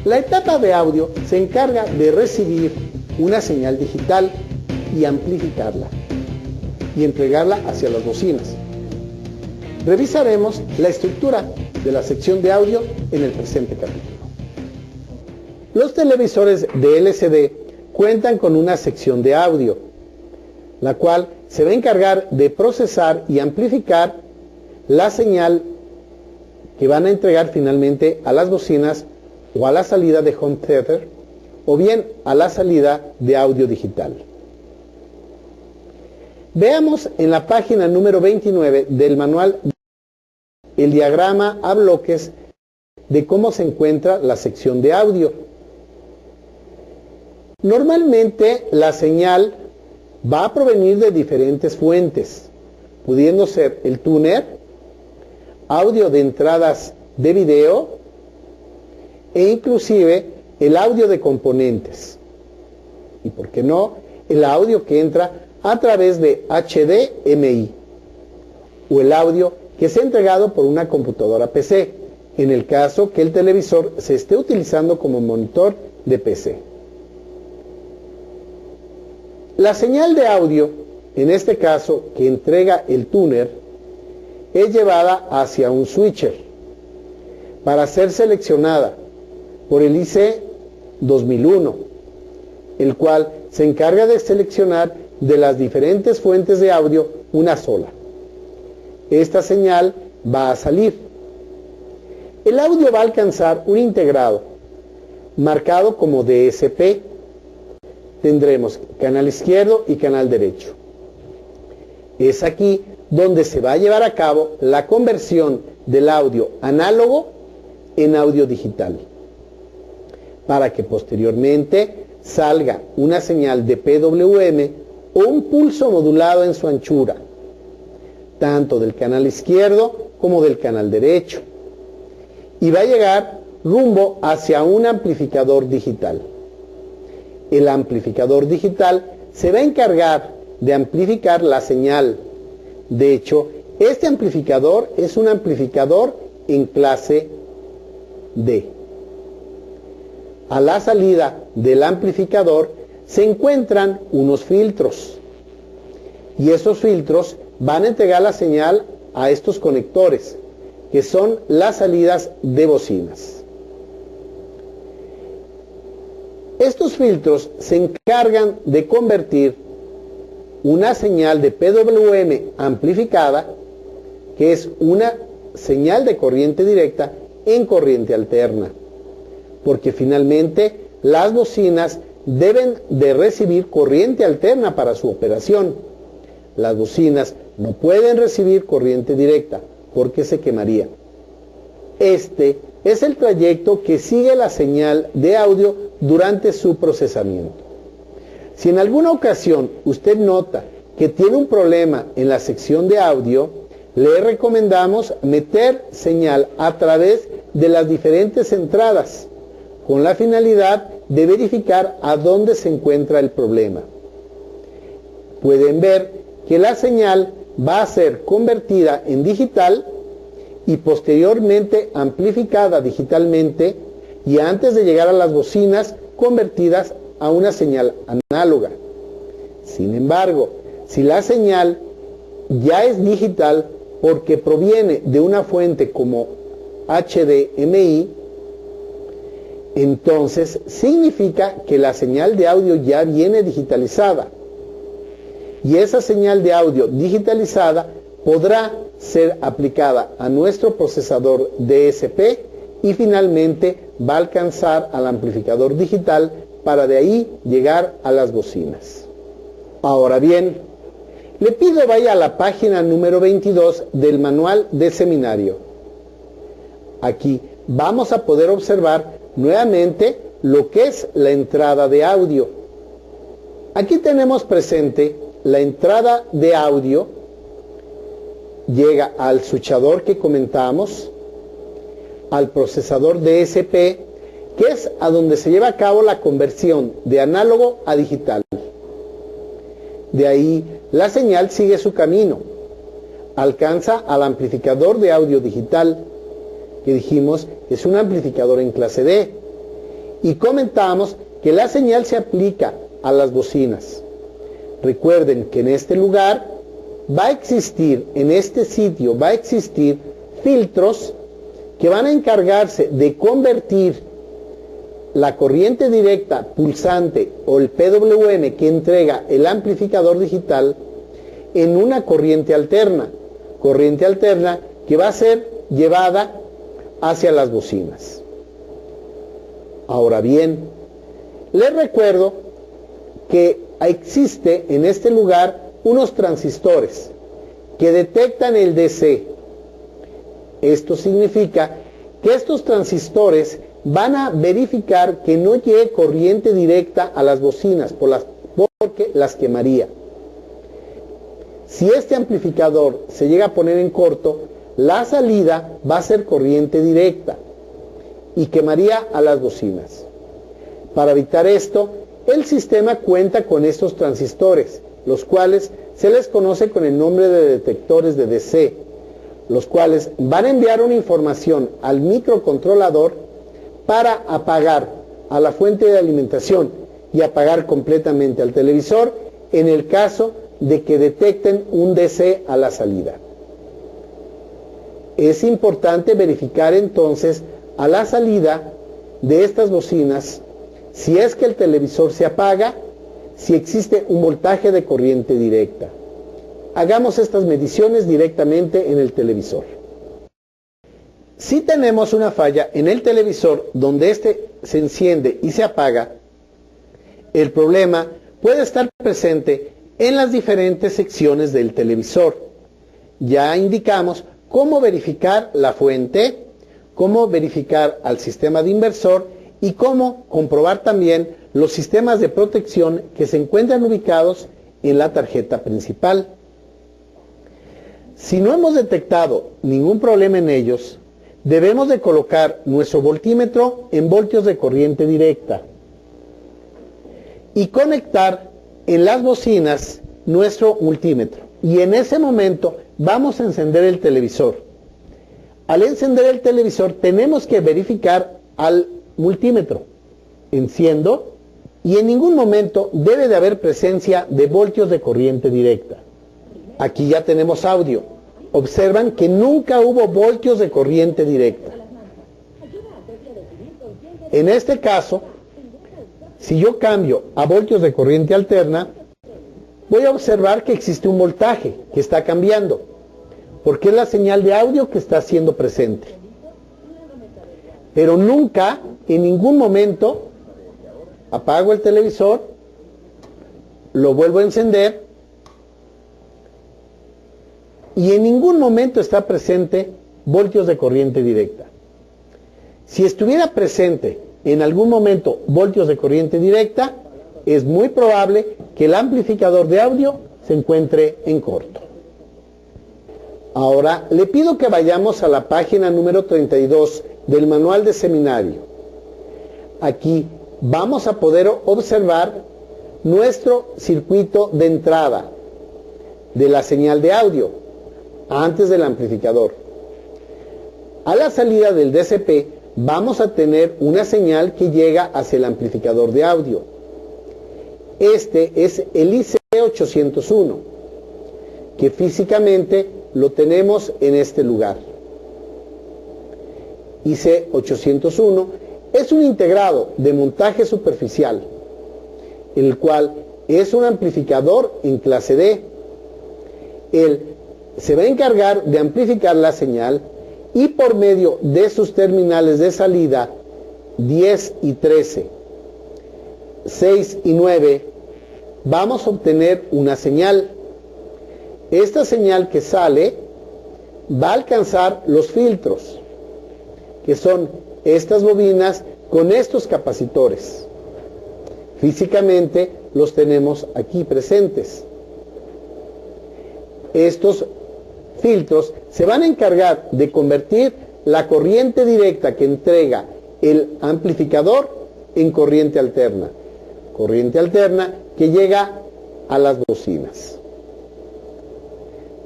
La etapa de audio se encarga de recibir una señal digital y amplificarla y entregarla hacia las bocinas. Revisaremos la estructura de la sección de audio en el presente capítulo. Los televisores de LCD cuentan con una sección de audio, la cual se va a encargar de procesar y amplificar la señal que van a entregar finalmente a las bocinas o a la salida de home theater o bien a la salida de audio digital. Veamos en la página número 29 del manual el diagrama a bloques de cómo se encuentra la sección de audio. Normalmente la señal va a provenir de diferentes fuentes, pudiendo ser el tuner, audio de entradas de video e inclusive el audio de componentes. Y por qué no, el audio que entra a través de HDMI o el audio que es entregado por una computadora PC, en el caso que el televisor se esté utilizando como monitor de PC. La señal de audio, en este caso que entrega el tuner, es llevada hacia un switcher para ser seleccionada por el IC 2001, el cual se encarga de seleccionar de las diferentes fuentes de audio una sola. Esta señal va a salir. El audio va a alcanzar un integrado marcado como DSP. Tendremos canal izquierdo y canal derecho. Es aquí donde se va a llevar a cabo la conversión del audio análogo en audio digital, para que posteriormente salga una señal de PWM o un pulso modulado en su anchura, tanto del canal izquierdo como del canal derecho, y va a llegar rumbo hacia un amplificador digital. El amplificador digital se va a encargar de amplificar la señal. De hecho, este amplificador es un amplificador en clase D. A la salida del amplificador se encuentran unos filtros, y esos filtros van a entregar la señal a estos conectores, que son las salidas de bocinas. Estos filtros se encargan de convertir una señal de PWM amplificada, que es una señal de corriente directa, en corriente alterna, porque finalmente las bocinas deben de recibir corriente alterna para su operación. Las bocinas no pueden recibir corriente directa porque se quemaría. Este es el trayecto que sigue la señal de audio durante su procesamiento. Si en alguna ocasión usted nota que tiene un problema en la sección de audio, le recomendamos meter señal a través de las diferentes entradas, con la finalidad de verificar a dónde se encuentra el problema. Pueden ver que la señal va a ser convertida en digital y posteriormente amplificada digitalmente, y antes de llegar a las bocinas convertidas a una señal análoga. Sin embargo, si la señal ya es digital porque proviene de una fuente como HDMI, entonces significa que la señal de audio ya viene digitalizada, y esa señal de audio digitalizada podrá ser aplicada a nuestro procesador DSP y finalmente va a alcanzar al amplificador digital para de ahí llegar a las bocinas. Ahora bien, le pido vaya a la página número 22 del manual de seminario. Aquí vamos a poder observar nuevamente lo que es la entrada de audio. Aquí tenemos presente la entrada de audio. Llega al switchador que comentamos, al procesador DSP, que es a donde se lleva a cabo la conversión de análogo a digital. De ahí la señal sigue su camino, alcanza al amplificador de audio digital, que dijimos es un amplificador en clase D, y comentamos que la señal se aplica a las bocinas. Recuerden que en este lugar va a existir, en este sitio va a existir filtros que van a encargarse de convertir la corriente directa pulsante o el PWM que entrega el amplificador digital en una corriente alterna que va a ser llevada hacia las bocinas. Ahora bien, les recuerdo que existe en este lugar unos transistores que detectan el DC. Esto significa que estos transistores van a verificar que no llegue corriente directa a las bocinas porque las quemaría. Si este amplificador se llega a poner en corto, la salida va a ser corriente directa y quemaría a las bocinas. Para evitar esto, el sistema cuenta con estos transistores, los cuales se les conoce con el nombre de detectores de DC, los cuales van a enviar una información al microcontrolador para apagar a la fuente de alimentación y apagar completamente al televisor en el caso de que detecten un DC a la salida. Es importante verificar entonces a la salida de estas bocinas si es que el televisor se apaga, si existe un voltaje de corriente directa. Hagamos estas mediciones directamente en el televisor. Si tenemos una falla en el televisor donde este se enciende y se apaga, el problema puede estar presente en las diferentes secciones del televisor. Ya indicamos cómo verificar la fuente, cómo verificar al sistema de inversor y cómo comprobar también los sistemas de protección que se encuentran ubicados en la tarjeta principal. Si no hemos detectado ningún problema en ellos, debemos de colocar nuestro voltímetro en voltios de corriente directa y conectar en las bocinas nuestro multímetro. Y en ese momento vamos a encender el televisor. Al encender el televisor tenemos que verificar al multímetro. Enciendo y en ningún momento debe de haber presencia de voltios de corriente directa. Aquí ya tenemos audio. Observan que nunca hubo voltios de corriente directa. En este caso, si yo cambio a voltios de corriente alterna, voy a observar que existe un voltaje que está cambiando, porque es la señal de audio que está siendo presente. Pero nunca, en ningún momento, apago el televisor, lo vuelvo a encender y en ningún momento está presente voltios de corriente directa. Si estuviera presente en algún momento voltios de corriente directa, es muy probable que el amplificador de audio se encuentre en corto. Ahora le pido que vayamos a la página número 32 del manual de seminario. Aquí vamos a poder observar nuestro circuito de entrada de la señal de audio antes del amplificador. A la salida del DCP vamos a tener una señal que llega hacia el amplificador de audio. Este es el IC801, que físicamente lo tenemos en este lugar. IC801 es un integrado de montaje superficial, el cual es un amplificador en clase D. Él se va a encargar de amplificar la señal y por medio de sus terminales de salida 10 y 13, 6 y 9, vamos a obtener una señal. Esta señal que sale va a alcanzar los filtros, que son estas bobinas con estos capacitores. Físicamente los tenemos aquí presentes. Estos filtros se van a encargar de convertir la corriente directa que entrega el amplificador en corriente alterna que llega a las bocinas.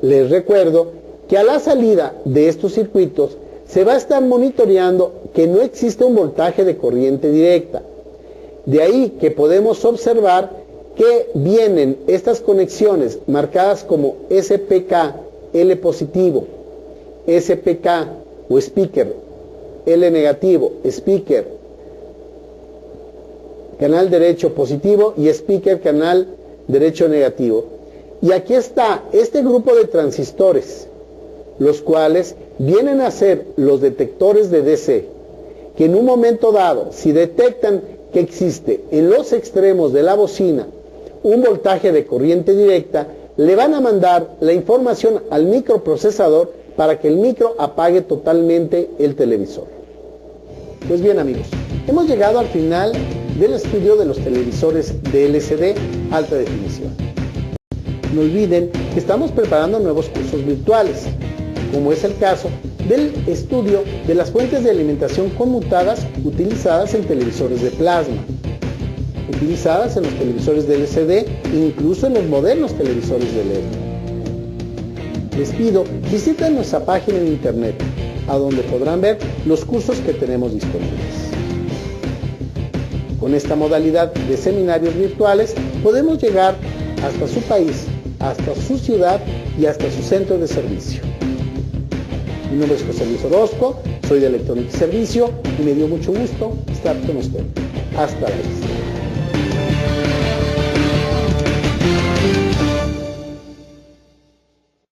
Les recuerdo que a la salida de estos circuitos se va a estar monitoreando que no existe un voltaje de corriente directa. De ahí que podemos observar que vienen estas conexiones marcadas como SPK, L positivo, SPK o speaker, L negativo, speaker, canal derecho positivo y speaker, canal derecho negativo. Y aquí está este grupo de transistores, los cuales vienen a ser los detectores de DC, que en un momento dado, si detectan que existe en los extremos de la bocina un voltaje de corriente directa, le van a mandar la información al microprocesador para que el micro apague totalmente el televisor. Pues bien amigos, hemos llegado al final del estudio de los televisores de LCD alta definición. No olviden que estamos preparando nuevos cursos virtuales, como es el caso del estudio de las fuentes de alimentación conmutadas utilizadas en televisores de plasma, utilizadas en los televisores de LCD, incluso en los modernos televisores de LED. Les pido, visiten nuestra página en internet, a donde podrán ver los cursos que tenemos disponibles. Con esta modalidad de seminarios virtuales podemos llegar hasta su país, hasta su ciudad y hasta su centro de servicio. Mi nombre es José Luis Orozco, soy de Electrónica y Servicio y me dio mucho gusto estar con usted. Hasta la vista.